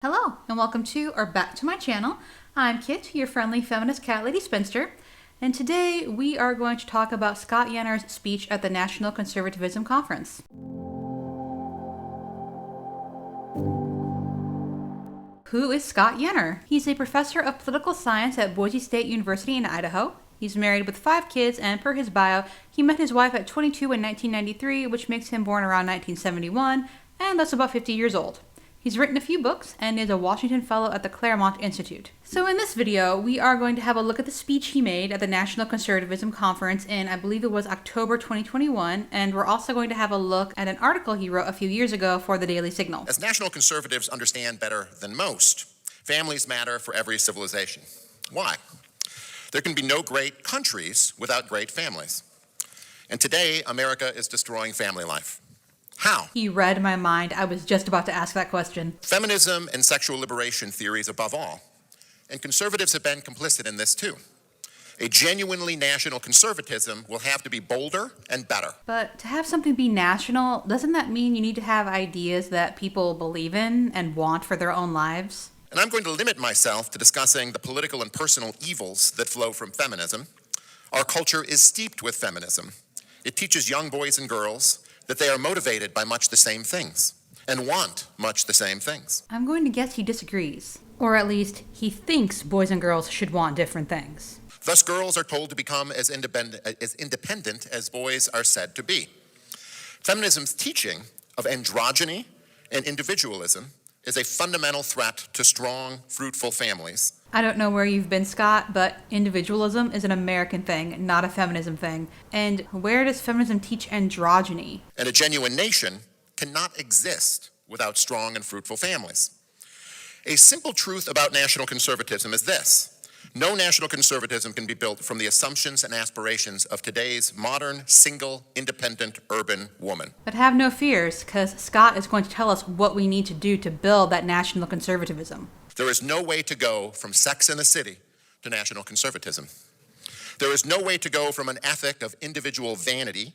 Hello, and welcome to or back to my channel. I'm Kit, your friendly feminist cat lady spinster, and today we are going to talk about Scott Yenor's speech at the National Conservatism Conference. Who is Scott Yenor? He's a professor of political science at Boise State University in Idaho. He's married with 5 kids, and per his bio, he met his wife at 22 in 1993, which makes him born around 1971, and that's about 50 years old. He's written a few books and is a Washington Fellow at the Claremont Institute. So in this video, we are going to have a look at the speech he made at the National Conservatism Conference in, I believe it was October 2021, and we're also going to have a look at an article he wrote a few years ago for the Daily Signal. As national conservatives understand better than most, families matter for every civilization. Why? There can be no great countries without great families. And today, America is destroying family life. How? He read my mind. I was just about to ask that question. Feminism and sexual liberation theories above all. And conservatives have been complicit in this too. A genuinely national conservatism will have to be bolder and better. But to have something be national, doesn't that mean you need to have ideas that people believe in and want for their own lives? And I'm going to limit myself to discussing the political and personal evils that flow from feminism. Our culture is steeped with feminism. It teaches young boys and girls that they are motivated by much the same things and want much the same things. I'm going to guess he disagrees. Or at least, he thinks boys and girls should want different things. Thus, girls are told to become as independent as boys are said to be. Feminism's teaching of androgyny and individualism is a fundamental threat to strong, fruitful families. I don't know where you've been, Scott, but individualism is an American thing, not a feminism thing. And where does feminism teach androgyny? And a genuine nation cannot exist without strong and fruitful families. A simple truth about national conservatism is this: no national conservatism can be built from the assumptions and aspirations of today's modern, single, independent, urban woman. But have no fears, because Scott is going to tell us what we need to do to build that national conservatism. There is no way to go from Sex in the City to national conservatism. There is no way to go from an ethic of individual vanity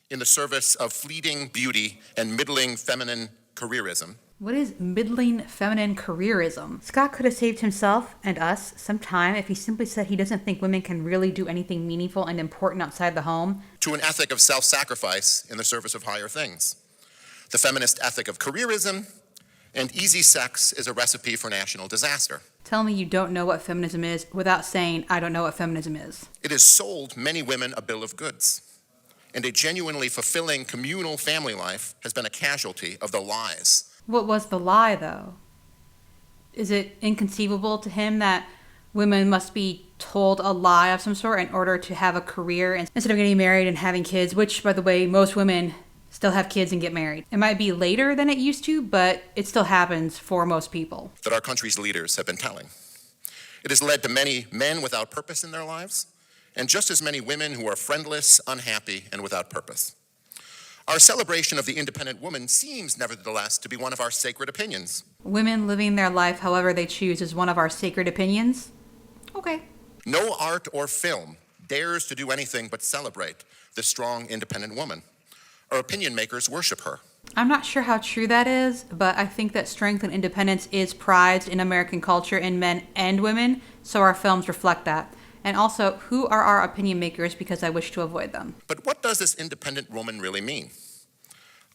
in the service of fleeting beauty and middling feminine careerism. What is middling feminine careerism? Scott could have saved himself and us some time if he simply said he doesn't think women can really do anything meaningful and important outside the home. To an ethic of self-sacrifice in the service of higher things. The feminist ethic of careerism and easy sex is a recipe for national disaster. Tell me you don't know what feminism is without saying, I don't know what feminism is. It has sold many women a bill of goods. And a genuinely fulfilling communal family life has been a casualty of the lies. What was the lie, though? Is it inconceivable to him that women must be told a lie of some sort in order to have a career instead of getting married and having kids, which, by the way, most women still have kids and get married. It might be later than it used to, but it still happens for most people. That our country's leaders have been telling. It has led to many men without purpose in their lives, and just as many women who are friendless, unhappy, and without purpose. Our celebration of the independent woman seems, nevertheless, to be one of our sacred opinions. Women living their life however they choose is one of our sacred opinions? Okay. No art or film dares to do anything but celebrate this strong, independent woman. Our opinion makers worship her. I'm not sure how true that is, but I think that strength and independence is prized in American culture in men and women, so our films reflect that. And also, who are our opinion makers, because I wish to avoid them. But what does this independent woman really mean?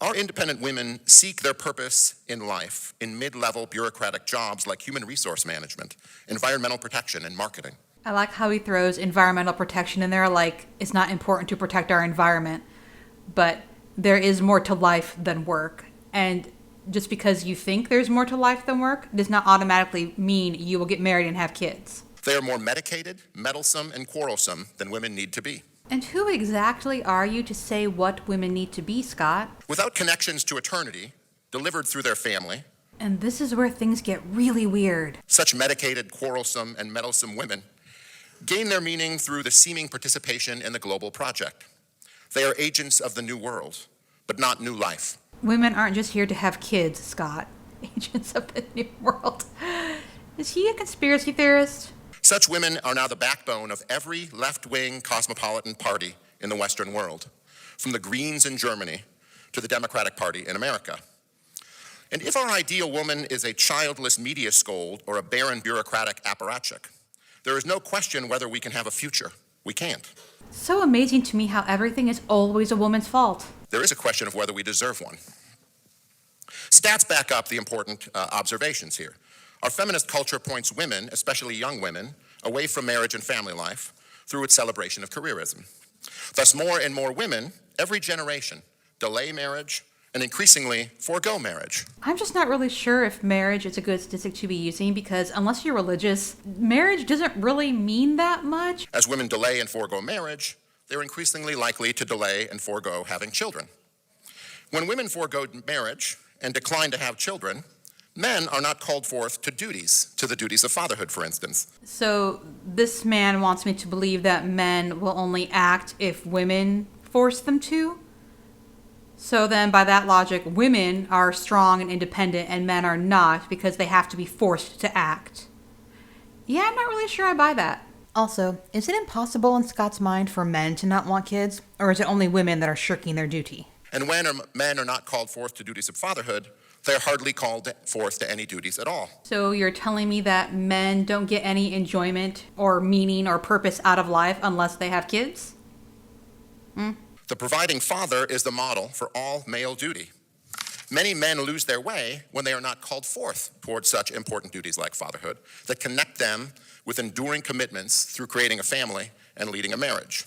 Our independent women seek their purpose in life in mid-level bureaucratic jobs like human resource management, environmental protection, and marketing. I like how he throws environmental protection in there, like it's not important to protect our environment, but there is more to life than work. And just because you think there's more to life than work does not automatically mean you will get married and have kids. They are more medicated, meddlesome, and quarrelsome than women need to be. And who exactly are you to say what women need to be, Scott? Without connections to eternity, delivered through their family. And this is where things get really weird. Such medicated, quarrelsome, and meddlesome women gain their meaning through the seeming participation in the global project. They are agents of the new world, but not new life. Women aren't just here to have kids, Scott. Agents of the new world. Is he a conspiracy theorist? Such women are now the backbone of every left-wing cosmopolitan party in the Western world, from the Greens in Germany to the Democratic Party in America. And if our ideal woman is a childless media scold or a barren bureaucratic apparatchik, there is no question whether we can have a future. We can't. So amazing to me how everything is always a woman's fault. There is a question of whether we deserve one. Stats back up the important observations here. Our feminist culture points women, especially young women, away from marriage and family life through its celebration of careerism. Thus, more and more women, every generation, delay marriage and increasingly forego marriage. I'm just not really sure if marriage is a good statistic to be using because unless you're religious, marriage doesn't really mean that much. As women delay and forego marriage, they're increasingly likely to delay and forego having children. When women forego marriage and decline to have children, men are not called forth to the duties of fatherhood, for instance. So this man wants me to believe that men will only act if women force them to? So then, by that logic, women are strong and independent and men are not because they have to be forced to act. Yeah, I'm not really sure I buy that. Also, is it impossible in Scott's mind for men to not want kids? Or is it only women that are shirking their duty? And when men are not called forth to duties of fatherhood, they're hardly called forth to any duties at all. So you're telling me that men don't get any enjoyment or meaning or purpose out of life unless they have kids? The providing father is the model for all male duty. Many men lose their way when they are not called forth towards such important duties like fatherhood that connect them with enduring commitments through creating a family and leading a marriage.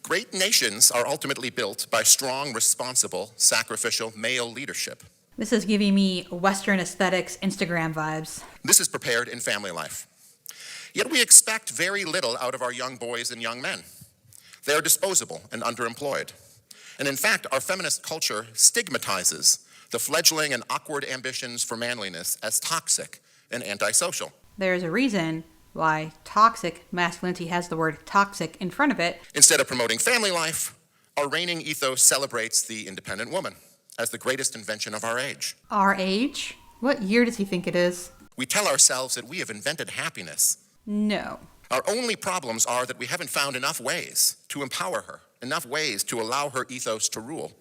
Great nations are ultimately built by strong, responsible, sacrificial male leadership. This is giving me Western aesthetics Instagram vibes. This is prepared in family life. Yet we expect very little out of our young boys and young men. They are disposable and underemployed. And in fact, our feminist culture stigmatizes the fledgling and awkward ambitions for manliness as toxic and antisocial. There's a reason why toxic masculinity has the word toxic in front of it. Instead of promoting family life, our reigning ethos celebrates the independent woman as the greatest invention of our age. Our age? What year does he think it is? We tell ourselves that we have invented happiness. No. Our only problems are that we haven't found enough ways to empower her, enough ways to allow her ethos to rule.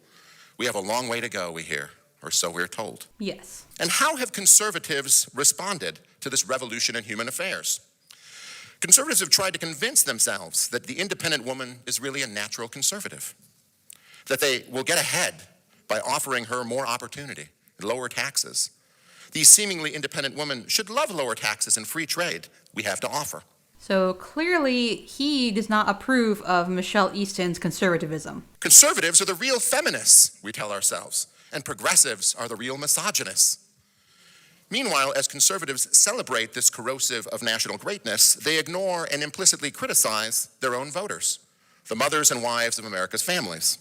We have a long way to go, we hear, or so we're told. Yes. And how have conservatives responded to this revolution in human affairs? Conservatives have tried to convince themselves that the independent woman is really a natural conservative, that they will get ahead by offering her more opportunity, lower taxes. These seemingly independent women should love lower taxes and free trade we have to offer. So clearly he does not approve of Michelle Easton's conservatism. Conservatives are the real feminists, we tell ourselves, and progressives are the real misogynists. Meanwhile, as conservatives celebrate this corrosive of national greatness, they ignore and implicitly criticize their own voters, the mothers and wives of America's families.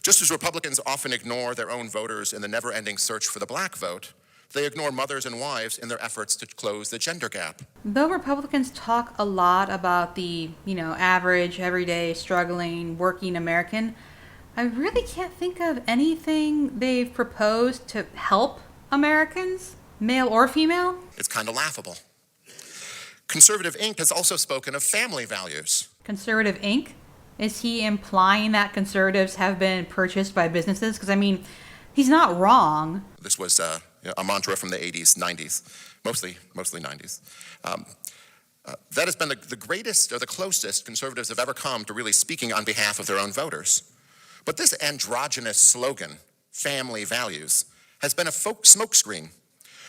Just as Republicans often ignore their own voters in the never-ending search for the black vote, they ignore mothers and wives in their efforts to close the gender gap. Though Republicans talk a lot about the, average, everyday, struggling, working American, I really can't think of anything they've proposed to help Americans, male or female. It's kind of laughable. Conservative Inc. has also spoken of family values. Conservative Inc.? Is he implying that conservatives have been purchased by businesses? Because, he's not wrong. This was a mantra from the 80s, 90s, mostly 90s. That has been the greatest or the closest conservatives have ever come to really speaking on behalf of their own voters. But this androgynous slogan, family values, has been a smokescreen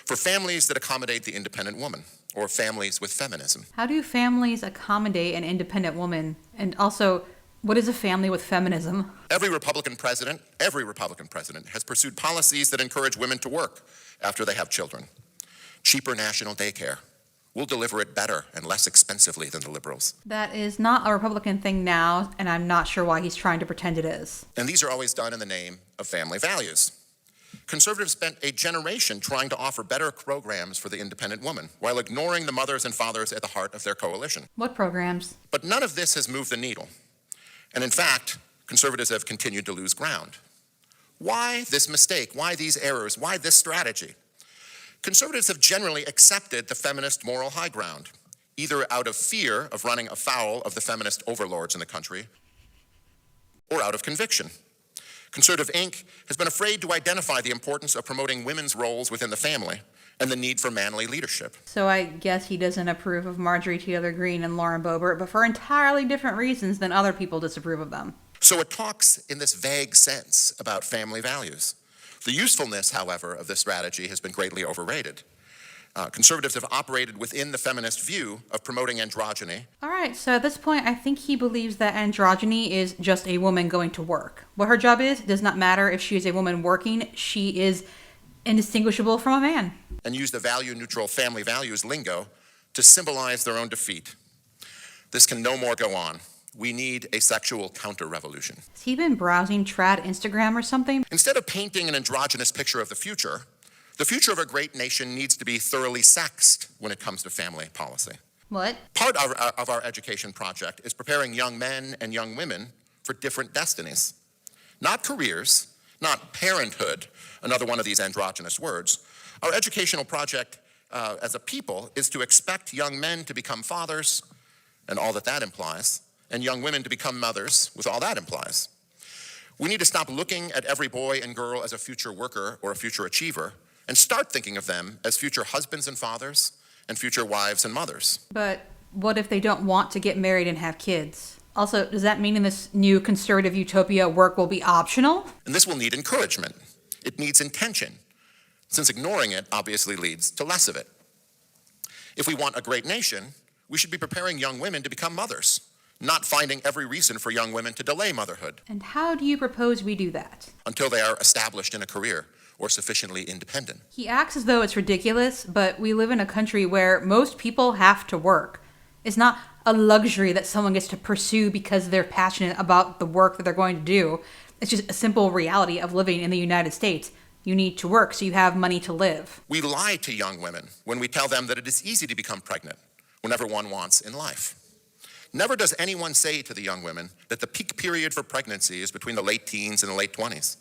for families that accommodate the independent woman or families with feminism. How do families accommodate an independent woman? And also, what is a family with feminism? Every Republican president has pursued policies that encourage women to work after they have children. Cheaper national daycare. We'll deliver it better and less expensively than the liberals. That is not a Republican thing now, and I'm not sure why he's trying to pretend it is. And these are always done in the name of family values. Conservatives spent a generation trying to offer better programs for the independent woman, while ignoring the mothers and fathers at the heart of their coalition. What programs? But none of this has moved the needle. And in fact, conservatives have continued to lose ground. Why this mistake? Why these errors? Why this strategy? Conservatives have generally accepted the feminist moral high ground, either out of fear of running afoul of the feminist overlords in the country, or out of conviction. Conservative Inc. has been afraid to identify the importance of promoting women's roles within the family and the need for manly leadership. So I guess he doesn't approve of Marjorie Taylor Greene and Lauren Boebert, but for entirely different reasons than other people disapprove of them. So it talks in this vague sense about family values. The usefulness, however, of this strategy has been greatly overrated. Conservatives have operated within the feminist view of promoting androgyny. All right, so at this point, I think he believes that androgyny is just a woman going to work. What her job is does not matter if she is a woman working. She is indistinguishable from a man. And use the value-neutral family values lingo to symbolize their own defeat. This can no more go on. We need a sexual counter-revolution. Has he been browsing trad Instagram or something? Instead of painting an androgynous picture of the future of a great nation needs to be thoroughly sexed when it comes to family policy. What? Part of our education project is preparing young men and young women for different destinies. Not careers, not parenthood, another one of these androgynous words. Our educational project as a people is to expect young men to become fathers, and all that implies, and young women to become mothers, with all that implies. We need to stop looking at every boy and girl as a future worker or a future achiever, and start thinking of them as future husbands and fathers and future wives and mothers. But what if they don't want to get married and have kids? Also, does that mean in this new conservative utopia work will be optional? And this will need encouragement. It needs intention, since ignoring it obviously leads to less of it. If we want a great nation, we should be preparing young women to become mothers, not finding every reason for young women to delay motherhood. And how do you propose we do that? Until they are established in a career or sufficiently independent. He acts as though it's ridiculous, but we live in a country where most people have to work. It's not a luxury that someone gets to pursue because they're passionate about the work that they're going to do. It's just a simple reality of living in the United States. You need to work so you have money to live. We lie to young women when we tell them that it is easy to become pregnant whenever one wants in life. Never does anyone say to the young women that the peak period for pregnancy is between the late teens and the late 20s.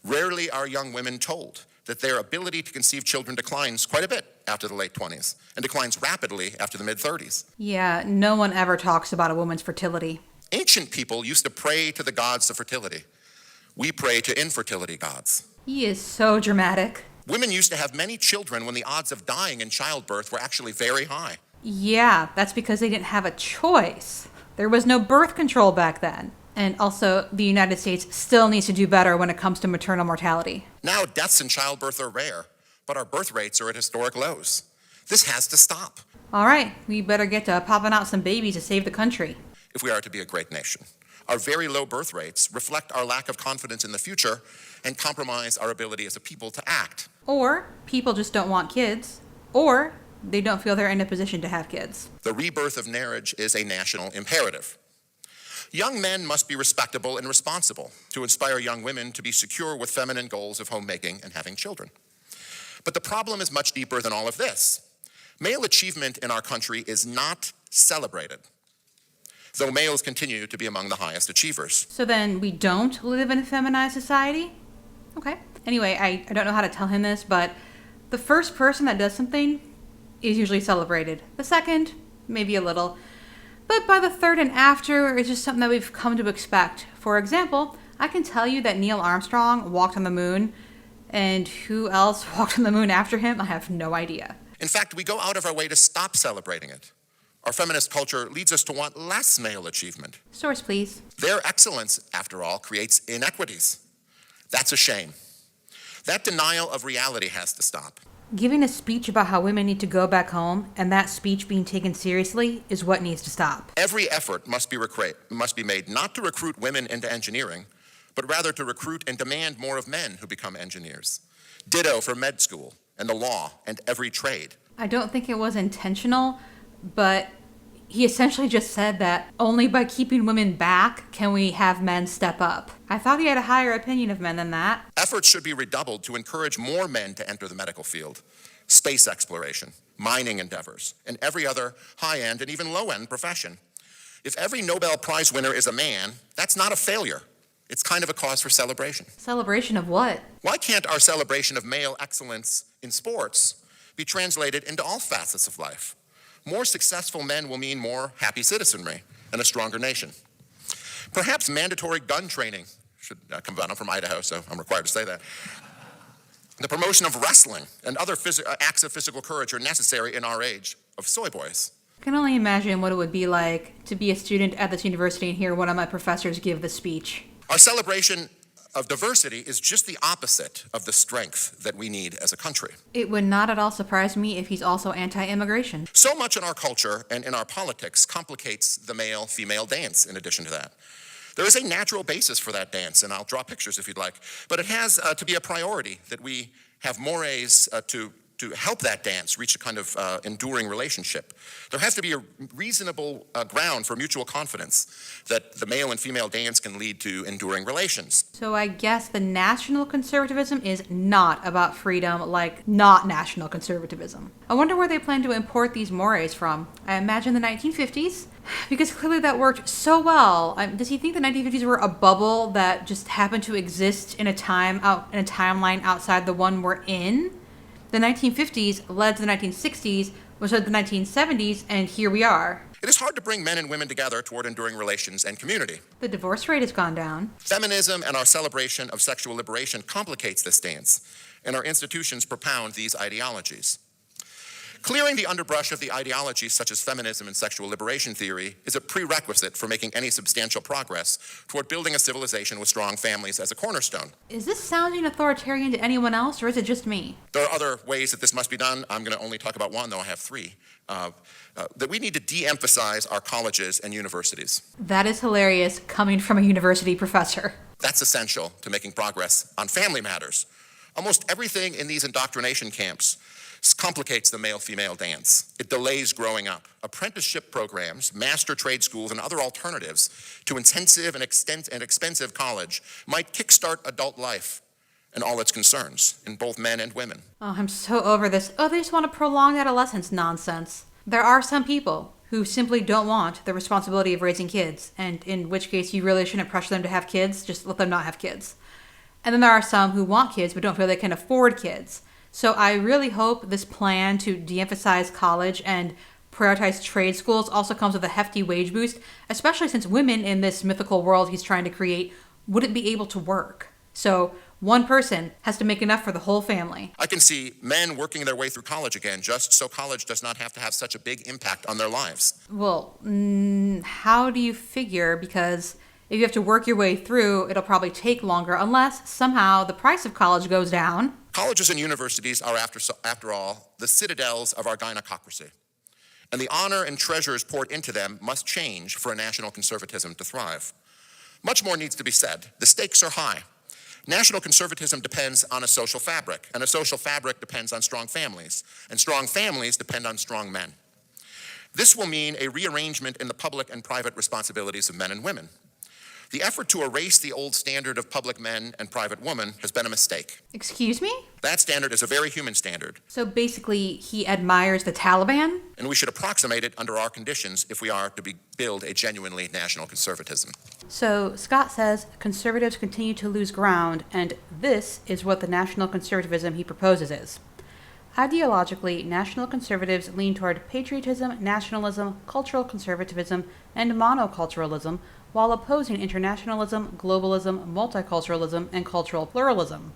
Rarely are young women told that their ability to conceive children declines quite a bit after the late 20s and declines rapidly after the mid-30s. Yeah, no one ever talks about a woman's fertility. Ancient people used to pray to the gods of fertility. We pray to infertility gods. He is so dramatic. Women used to have many children when the odds of dying in childbirth were actually very high. Yeah, that's because they didn't have a choice. There was no birth control back then. And also, the United States still needs to do better when it comes to maternal mortality. Now, deaths in childbirth are rare, but our birth rates are at historic lows. This has to stop. All right, we better get to popping out some babies to save the country. If we are to be a great nation, our very low birth rates reflect our lack of confidence in the future and compromise our ability as a people to act. Or people just don't want kids. Or they don't feel they're in a position to have kids. The rebirth of marriage is a national imperative. Young men must be respectable and responsible to inspire young women to be secure with feminine goals of homemaking and having children. But the problem is much deeper than all of this. Male achievement in our country is not celebrated, though males continue to be among the highest achievers. So then we don't live in a feminized society? Okay. Anyway, I don't know how to tell him this, but the first person that does something is usually celebrated. The second, maybe a little. But by the third and after, it's just something that we've come to expect. For example, I can tell you that Neil Armstrong walked on the moon, and who else walked on the moon after him? I have no idea. In fact, we go out of our way to stop celebrating it. Our feminist culture leads us to want less male achievement. Source, please. Their excellence, after all, creates inequities. That's a shame. That denial of reality has to stop. Giving a speech about how women need to go back home, and that speech being taken seriously, is what needs to stop. Every effort must be made not to recruit women into engineering, but rather to recruit and demand more of men who become engineers. Ditto for med school and the law and every trade. I don't think it was intentional, but he essentially just said that only by keeping women back can we have men step up. I thought he had a higher opinion of men than that. Efforts should be redoubled to encourage more men to enter the medical field, space exploration, mining endeavors, and every other high-end and even low-end profession. If every Nobel Prize winner is a man, that's not a failure. It's kind of a cause for celebration. Celebration of what? Why can't our celebration of male excellence in sports be translated into all facets of life? More successful men will mean more happy citizenry and a stronger nation. Perhaps mandatory gun training should come on. I'm from Idaho, so I'm required to say that. The promotion of wrestling and other acts of physical courage are necessary in our age of soy boys. I can only imagine what it would be like to be a student at this university and hear one of my professors give the speech. Our celebration of diversity is just the opposite of the strength that we need as a country. It would not at all surprise me if he's also anti-immigration. So much in our culture and in our politics complicates the male-female dance in addition to that. There is a natural basis for that dance, and I'll draw pictures if you'd like, but it has to be a priority that we have mores to help that dance reach a kind of enduring relationship. There has to be a reasonable ground for mutual confidence that the male and female dance can lead to enduring relations. So I guess the national conservatism is not about freedom, like not national conservatism. I wonder where they plan to import these mores from. I imagine the 1950s, because clearly that worked so well. Does he think the 1950s were a bubble that just happened to exist in a timeline outside the one we're in? The 1950s led to the 1960s, which led to the 1970s, and here we are. It is hard to bring men and women together toward enduring relations and community. The divorce rate has gone down. Feminism and our celebration of sexual liberation complicates this dance, and our institutions propound these ideologies. Clearing the underbrush of the ideologies such as feminism and sexual liberation theory is a prerequisite for making any substantial progress toward building a civilization with strong families as a cornerstone. Is this sounding authoritarian to anyone else, or is it just me? There are other ways that this must be done. I'm going to only talk about one, though I have three. That we need to de-emphasize our colleges and universities. That is hilarious, coming from a university professor. That's essential to making progress on family matters. Almost everything in these indoctrination camps complicates the male-female dance. It delays growing up. Apprenticeship programs, master trade schools, and other alternatives to intensive and expensive college might kickstart adult life and all its concerns in both men and women. Oh, I'm so over this. Oh, they just want to prolong adolescence nonsense. There are some people who simply don't want the responsibility of raising kids, and in which case you really shouldn't pressure them to have kids, just let them not have kids. And then there are some who want kids but don't feel they can afford kids. So I really hope this plan to de-emphasize college and prioritize trade schools also comes with a hefty wage boost, especially since women in this mythical world he's trying to create wouldn't be able to work. So one person has to make enough for the whole family. I can see men working their way through college again, just so college does not have to have such a big impact on their lives. Well, how do you figure? Because if you have to work your way through, it'll probably take longer unless somehow the price of college goes down. Colleges and universities are, after all, the citadels of our gynococracy. And the honor and treasures poured into them must change for a national conservatism to thrive. Much more needs to be said. The stakes are high. National conservatism depends on a social fabric, and a social fabric depends on strong families, and strong families depend on strong men. This will mean a rearrangement in the public and private responsibilities of men and women. The effort to erase the old standard of public men and private women has been a mistake. Excuse me? That standard is a very human standard. So basically, he admires the Taliban? And we should approximate it under our conditions if we are to build a genuinely national conservatism. So Scott says conservatives continue to lose ground, and this is what the national conservatism he proposes is. Ideologically, national conservatives lean toward patriotism, nationalism, cultural conservatism, and monoculturalism, while opposing internationalism, globalism, multiculturalism, and cultural pluralism.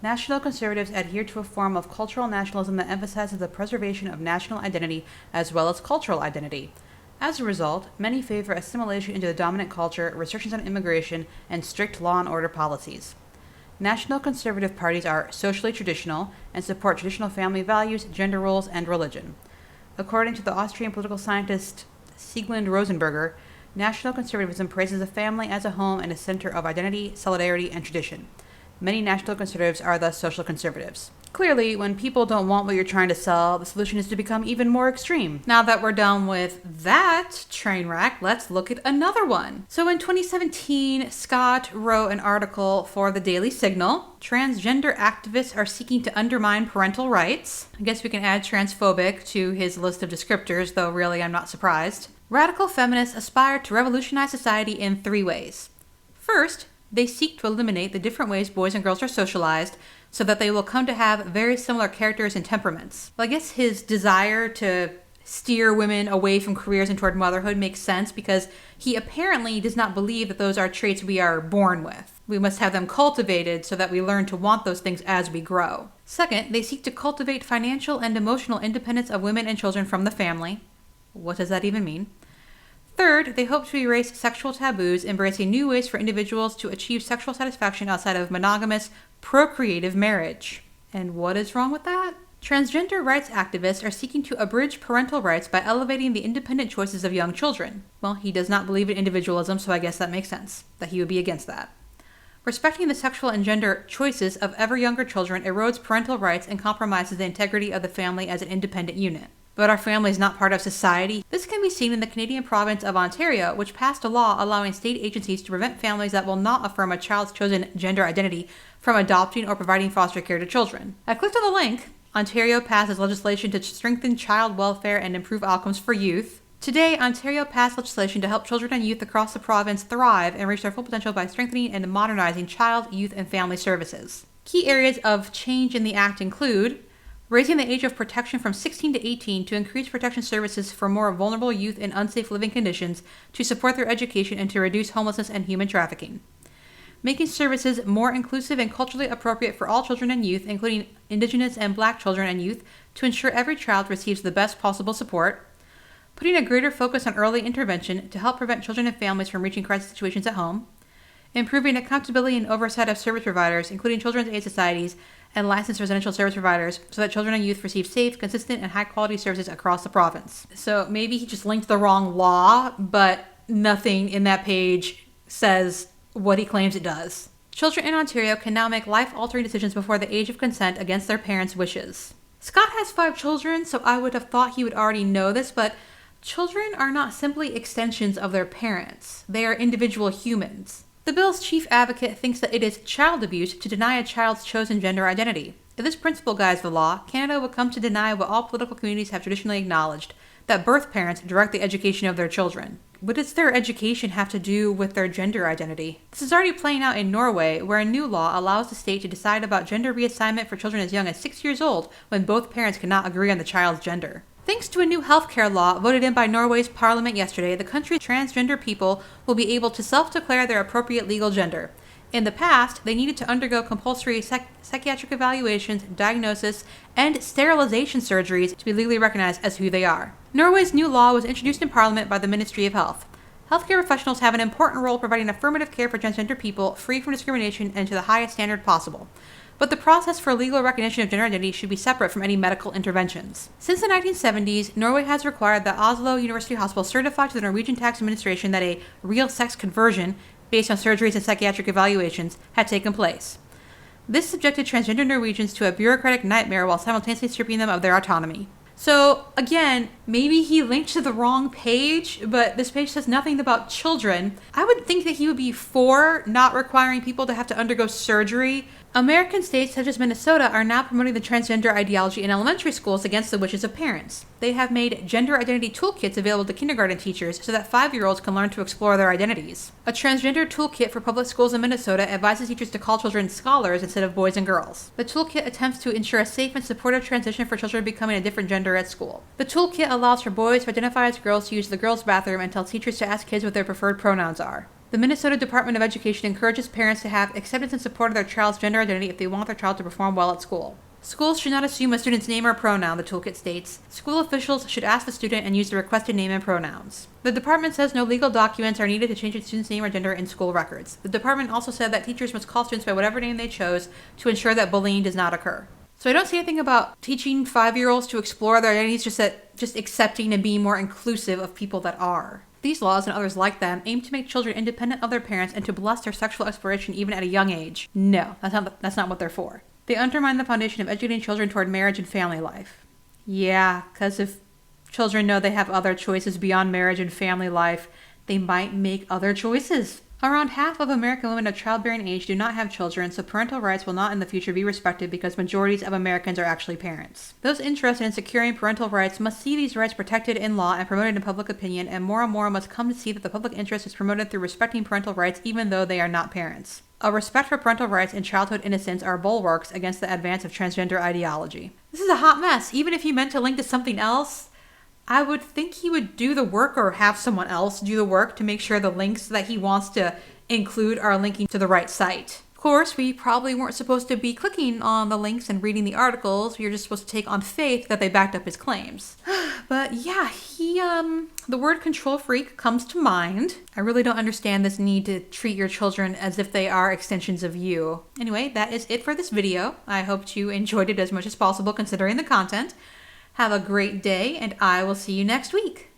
National conservatives adhere to a form of cultural nationalism that emphasizes the preservation of national identity as well as cultural identity. As a result, many favor assimilation into the dominant culture, restrictions on immigration, and strict law and order policies. National conservative parties are socially traditional and support traditional family values, gender roles, and religion. According to the Austrian political scientist Siegmund Rosenberger, national conservatism praises the family as a home and a center of identity, solidarity, and tradition. Many national conservatives are thus social conservatives. Clearly, when people don't want what you're trying to sell, the solution is to become even more extreme. Now that we're done with that train wreck, let's look at another one. So in 2017, Scott wrote an article for the Daily Signal. Transgender activists are seeking to undermine parental rights. I guess we can add transphobic to his list of descriptors, though really I'm not surprised. Radical feminists aspire to revolutionize society in 3 ways. First, they seek to eliminate the different ways boys and girls are socialized so that they will come to have very similar characters and temperaments. Well, I guess his desire to steer women away from careers and toward motherhood makes sense because he apparently does not believe that those are traits we are born with. We must have them cultivated so that we learn to want those things as we grow. Second, they seek to cultivate financial and emotional independence of women and children from the family. What does that even mean? Third, they hope to erase sexual taboos, embracing new ways for individuals to achieve sexual satisfaction outside of monogamous, procreative marriage. And what is wrong with that? Transgender rights activists are seeking to abridge parental rights by elevating the independent choices of young children. Well, he does not believe in individualism, so I guess that makes sense, that he would be against that. Respecting the sexual and gender choices of ever younger children erodes parental rights and compromises the integrity of the family as an independent unit. But our family is not part of society. This can be seen in the Canadian province of Ontario, which passed a law allowing state agencies to prevent families that will not affirm a child's chosen gender identity from adopting or providing foster care to children. I clicked on the link. Ontario passes legislation to strengthen child welfare and improve outcomes for youth. Today, Ontario passed legislation to help children and youth across the province thrive and reach their full potential by strengthening and modernizing child, youth, and family services. Key areas of change in the Act include raising the age of protection from 16 to 18 to increase protection services for more vulnerable youth in unsafe living conditions to support their education and to reduce homelessness and human trafficking. Making services more inclusive and culturally appropriate for all children and youth, including Indigenous and Black children and youth, to ensure every child receives the best possible support. Putting a greater focus on early intervention to help prevent children and families from reaching crisis situations at home. Improving accountability and oversight of service providers, including children's aid societies and licensed residential service providers, so that children and youth receive safe, consistent, and high-quality services across the province. So maybe he just linked the wrong law, but nothing in that page says what he claims it does. Children in Ontario can now make life-altering decisions before the age of consent against their parents' wishes. Scott has 5 children, so I would have thought he would already know this, but children are not simply extensions of their parents. They are individual humans. The bill's chief advocate thinks that it is child abuse to deny a child's chosen gender identity. If this principle guides the law, Canada would come to deny what all political communities have traditionally acknowledged, that birth parents direct the education of their children. What does their education have to do with their gender identity? This is already playing out in Norway, where a new law allows the state to decide about gender reassignment for children as young as 6 years old when both parents cannot agree on the child's gender. Thanks to a new healthcare law voted in by Norway's parliament yesterday, the country's transgender people will be able to self-declare their appropriate legal gender. In the past, they needed to undergo compulsory psychiatric evaluations, diagnosis, and sterilization surgeries to be legally recognized as who they are. Norway's new law was introduced in Parliament by the Ministry of Health. Healthcare professionals have an important role providing affirmative care for transgender people free from discrimination and to the highest standard possible. But the process for legal recognition of gender identity should be separate from any medical interventions. Since the 1970s, Norway has required that Oslo University Hospital certify to the Norwegian Tax Administration that a real sex conversion, based on surgeries and psychiatric evaluations, had taken place. This subjected transgender Norwegians to a bureaucratic nightmare while simultaneously stripping them of their autonomy. So, again, maybe he linked to the wrong page, but this page says nothing about children. I would think that he would be for not requiring people to have to undergo surgery. American states such as Minnesota are now promoting the transgender ideology in elementary schools against the wishes of parents. They have made gender identity toolkits available to kindergarten teachers so that 5-year-olds can learn to explore their identities. A transgender toolkit for public schools in Minnesota advises teachers to call children scholars instead of boys and girls. The toolkit attempts to ensure a safe and supportive transition for children becoming a different gender at school. The toolkit allows for boys who identify as girls to use the girls' bathroom and tells teachers to ask kids what their preferred pronouns are. The Minnesota Department of Education encourages parents to have acceptance and support of their child's gender identity if they want their child to perform well at school. Schools should not assume a student's name or pronoun, the toolkit states. School officials should ask the student and use the requested name and pronouns. The department says no legal documents are needed to change a student's name or gender in school records. The department also said that teachers must call students by whatever name they chose to ensure that bullying does not occur. So I don't see anything about teaching 5-year-olds to explore their identities, just accepting and being more inclusive of people that are. These laws and others like them aim to make children independent of their parents and to bless their sexual exploration even at a young age. No, that's not what they're for. They undermine the foundation of educating children toward marriage and family life. Yeah, because if children know they have other choices beyond marriage and family life, they might make other choices. Around half of American women of childbearing age do not have children, so parental rights will not in the future be respected because majorities of Americans are actually parents. Those interested in securing parental rights must see these rights protected in law and promoted in public opinion, and more must come to see that the public interest is promoted through respecting parental rights even though they are not parents. A respect for parental rights and childhood innocence are bulwarks against the advance of transgender ideology. This is a hot mess. Even if you meant to link to something else, I would think he would do the work or have someone else do the work to make sure the links that he wants to include are linking to the right site. Of course, we probably weren't supposed to be clicking on the links and reading the articles. We were just supposed to take on faith that they backed up his claims. But yeah, the word control freak comes to mind. I really don't understand this need to treat your children as if they are extensions of you. Anyway, that is it for this video. I hope you enjoyed it as much as possible considering the content. Have a great day, and I will see you next week.